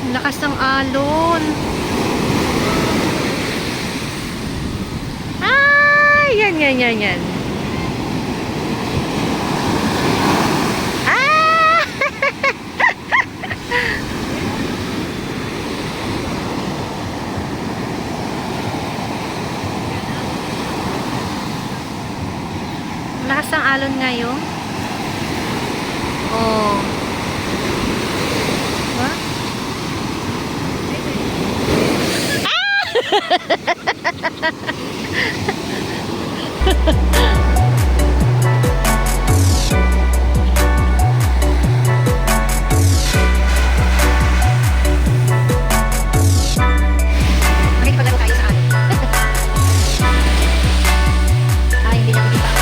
Lakas ng alon. Ay, yan. Ah! Lakas ng alon ngayon. Oh. Diba? Makikipaglaro tayo sa alon. Ay, hindi na kita.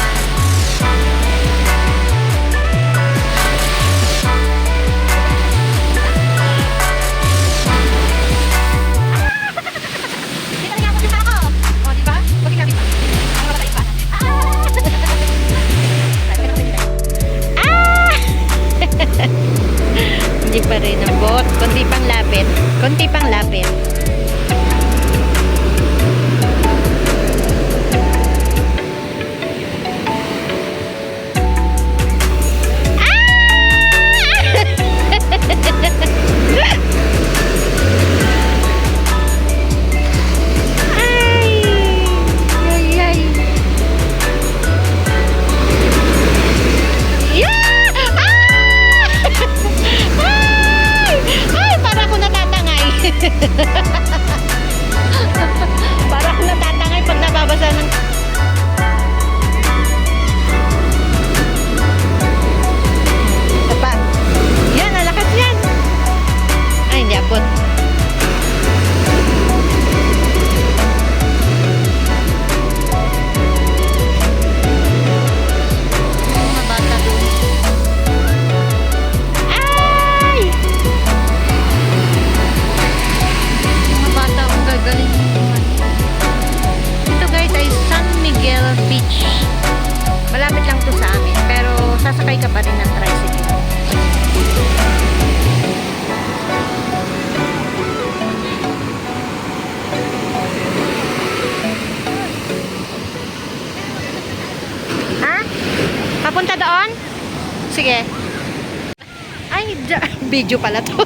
Hindi pa rin ang bot. Konti pang lapit. Ay! Yeah! Ay, para ako natatangay. Para ako natatangay pag nababasa ng... Apa? Yan, alakas yan. Ay, hindi abot. Mga bata doon. Ay! Mga bata ang gagaling. Ito guys ay San Miguel Beach. Malapit lang to sa amin, pero sasakay ka pa rin ng tricycle. Ha? Papunta doon? Sige. Ay, video pala to.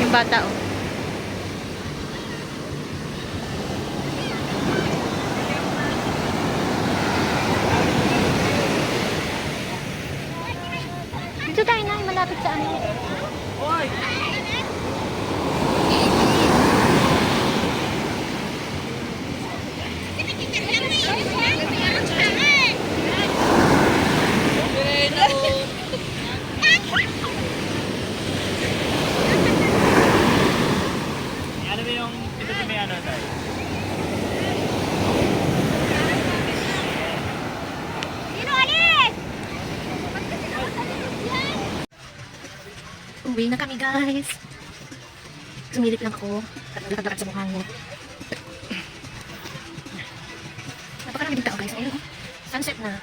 Yung bata, oh. Dito tayo na, malapit sa amin. Ano ba yung ito may ano tayo? Uwi na kami guys. Sumilip lang ako. Lakad-lakad sa mukha niya. Napakarami din tao guys. Ayun, oh. Sunset na.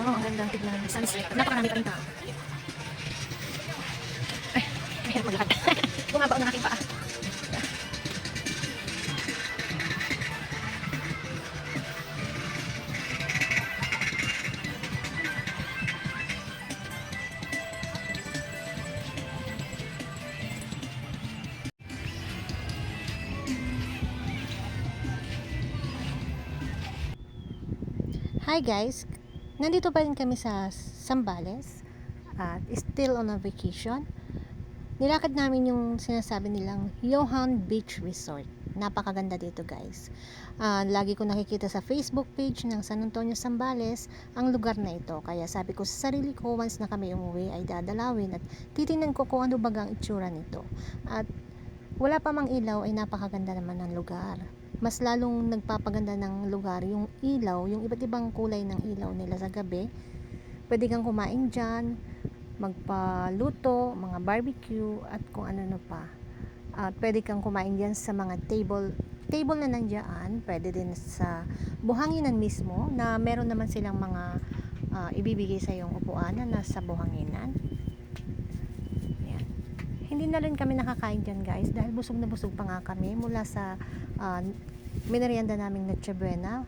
Oo, ang ganda tignan. Sunset. Napakarami pa rin tao. Ay, mahirap maglakad. Bumaba ng aking paa. Hi guys, nandito pa rin kami sa Zambales at still on a vacation. Nilakad namin yung sinasabi nilang Johan Beach Resort. Napakaganda dito guys. Lagi ko nakikita sa Facebook page ng San Antonio, Zambales ang lugar na ito. Kaya sabi ko sa sarili ko, once na kami umuwi ay dadalawin at titingnan ko kung ano bagang itsura nito. At wala pa mang ilaw ay napakaganda naman ng lugar. Mas lalong nagpapaganda ng lugar yung ilaw, yung iba't ibang kulay ng ilaw nila sa gabi. Pwede kang kumain dyan, magpaluto, mga barbecue at kung ano pa. At pwede kang kumain dyan sa mga table na nandiyan, pwede din sa buhanginan mismo na meron naman silang mga ibibigay sa yung upuan na nasa buhanginan. Yan. Hindi na rin kami nakakain dyan guys dahil busog na busog pa nga kami mula sa minerienda naming Noche Buena,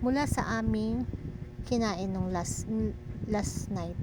mula sa aming kinain nung last night.